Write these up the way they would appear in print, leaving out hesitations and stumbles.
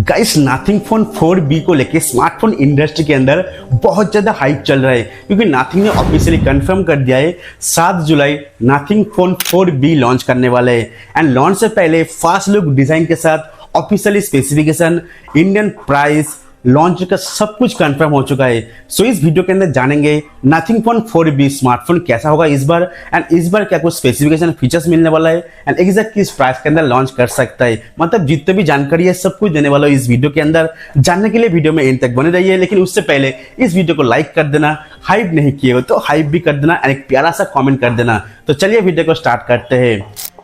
Guys nothing phone 4B को लेके smartphone industry के अंदर बहुत ज़्यादा हाइप चल रहा है क्योंकि नथिंग ने ऑफिशियली कंफर्म कर दिया है 7 जुलाई नथिंग फोन 4B लॉन्च करने वाले हैं। एंड लॉन्च से पहले फास्ट लुक डिज़ाइन के साथ officially specification, Indian price, launch का सब कुछ कंफर्म हो चुका है। सो इस वीडियो के अंदर जानेंगे नथिंग फोन 4B स्मार्टफोन कैसा होगा इस बार, एंड इस बार क्या कुछ स्पेसिफिकेशन फीचर्स मिलने वाला है, एंड एग्जैक्ट किस प्राइस के अंदर लॉन्च कर सकता है। मतलब जितने भी जानकारी है सब कुछ देने वाला है इस वीडियो के अंदर। जानने के लिए वीडियो में एंड तक बने रहिए, लेकिन उससे पहले इस वीडियो को लाइक कर देना, हाइप नहीं किए हो तो हाइप भी कर देना, एंड एक प्यारा सा कॉमेंट कर देना। तो चलिए वीडियो को स्टार्ट करते हैं।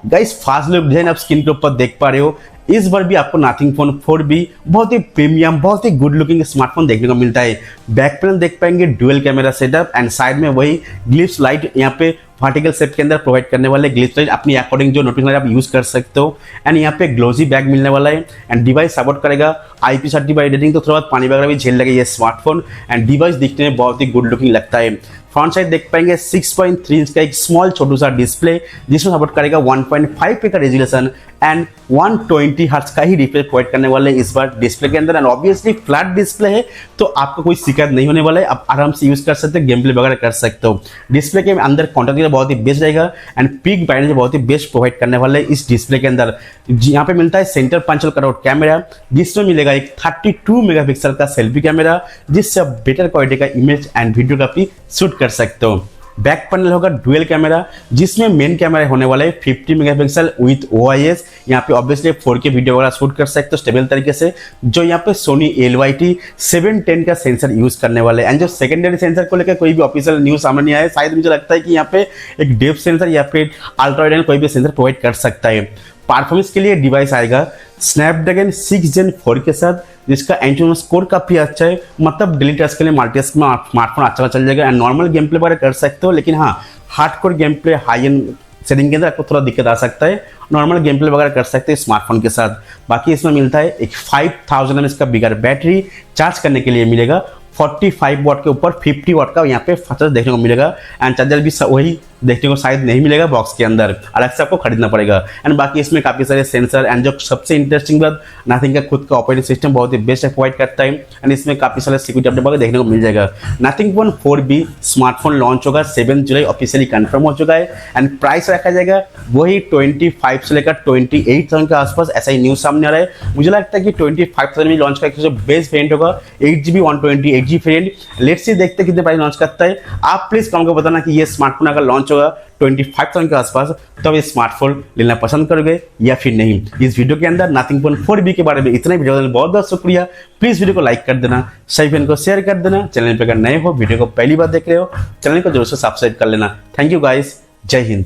गाइस फास्ट लुक डिजाइन आप स्क्रीन के ऊपर देख पा रहे हो। इस बार भी आपको नथिंग फोन 4B बहुत ही प्रीमियम, बहुत ही गुड लुकिंग स्मार्टफोन देखने को मिलता है। बैक पैनल देख पाएंगे dual camera setup, and side में वही ग्लिप्स लाइट यहाँ पे वर्टिकल सेट के अंदर प्रोवाइड करने वाले ग्लिप्स लाइट अपनी अकॉर्डिंग जो नोटिफिकेशन आप यूज कर सकते हो। एंड यहाँ पे ग्लोजी बैग मिलने वाला है, एंड डिवाइस सपोर्ट करेगा IP सर्टिफाइड रेटिंग, तो थोड़ा बहुत पानी वगैरह भी झेल लगे ये स्मार्टफोन। एंड डिवाइस दिखने में बहुत ही गुड लुकिंग लगता है। फ्रंट साइड देख पाएंगे 6.3 इंच का एक स्मॉल छोटू सा डिस्प्ले जिसमें सपोर्ट करेगा 1.5 का रेजोल्यूशन एंड 120 हर्ट्ज का ही रिफ्रेश प्रोवाइड करने वाले इस बार डिस्प्ले के अंदर। एंड ऑब्वियसली फ्लैट डिस्प्ले है तो आपको कोई शिकायत नहीं होने वाला है, आप आराम से यूज कर सकते हो, गेम प्ले वगैरह कर सकते हो। डिस्प्ले के अंदर कॉन्टेक्ट बहुत ही बेस्ट रहेगा, एंड पिक ब्राइटनेस बहुत ही बेस्ट प्रोवाइड करने वाले इस डिस्प्ले के अंदर। यहाँ पे मिलता है सेंटर पंचल कटआउट कैमरा जिसमें मिलेगा एक 32 मेगापिक्सल का सेल्फी कैमरा जिससे आप बेटर क्वालिटी का इमेज एंड वीडियोग्राफी शूट कर सकते हो। बैक पैनल होगा डुअल कैमरा जिसमें मेन कैमरा होने वाला है 50 मेगापिक्सल विथ OIS। यहाँ पे ऑब्वियसली 4K वीडियो वगैरह शूट कर सकते हो स्टेबल तरीके से। जो यहाँ पे सोनी LYT 710 का सेंसर यूज करने वाले हैं। एंड जो सेकेंडरी सेंसर को लेकर कोई भी ऑफिशियल न्यूज सामने नहीं आया, शायद मुझे लगता है कि यहाँ पे एक डेप्थ सेंसर या फिर अल्ट्रा वाइड कोई भी सेंसर प्रोवाइड कर सकता है। परफॉर्मेंस के लिए डिवाइस आएगा स्नैपड्रैगन 6 Gen 4 के साथ जिसका एंट्री स्कोर काफी अच्छा है। मतलब डेली टास्क के लिए मल्टीटास्क में स्मार्टफोन अच्छा चल जाएगा, एंड नॉर्मल गेम प्ले वगैरह कर सकते हो। लेकिन हाँ, hardcore game play high and setting के अंदर आपको थोड़ा दिक्कत आ सकता है, नॉर्मल गेम प्ले वगैरह कर सकते हैं स्मार्टफोन के साथ। बाकी इसमें मिलता है एक 5000 mAh का बिगर बैटरी, चार्ज करने के लिए मिलेगा 45 वाट के ऊपर 50 वाट का यहाँ पे चार्जर देखने को मिलेगा। एंड चार्जर भी वही देखने को शायद नहीं मिलेगा बॉक्स के अंदर, अलग से आपको खरीदना पड़ेगा। एंड बाकी इसमें काफी सारे सेंसर, एंड जो सबसे इंटरेस्टिंग बात नथिंग का खुद का ऑपरेटिंग सिस्टम बहुत ही बेस्ट प्रोवाइड करता है, एंड इसमें काफी सारे सिक्योरिटी अपडेट वगैरह देखने को मिल जाएगा। Nothing phone 4B smartphone launch होगा 7 जुलाई, ऑफिशियली कंफर्म हो चुका है। एंड प्राइस रखा जाएगा वही 25 से लेकर 28,000 के आसपास, ऐसा ही न्यूज सामने आ रहा है। मुझे लगता है कि 25,000 में लॉन्च का जो बेस्ट वेरिएंट होगा 8GB 128GB variant. Let's see देखते कितने प्राइस लॉन्च करता है। आप प्लीज कमेंट को बताना कि ये स्मार्टफोन अगर लॉन्च होगा 25,000 के आसपास तो आप ये स्मार्टफोन लेना पसंद करोगे या फिर नहीं। इस वीडियो के अंदर नथिंग फोन 4B के बारे में इतना ही। वीडियो बहुत बहुत शुक्रिया। प्लीज वीडियो को लाइक कर देना, सही फ्रेंड को शेयर कर देना। चैनल पर अगर नए हो, वीडियो को पहली बार देख रहे हो, चैनल को जरूर से सब्सक्राइब कर लेना। थैंक यू गाइस, जय हिंद।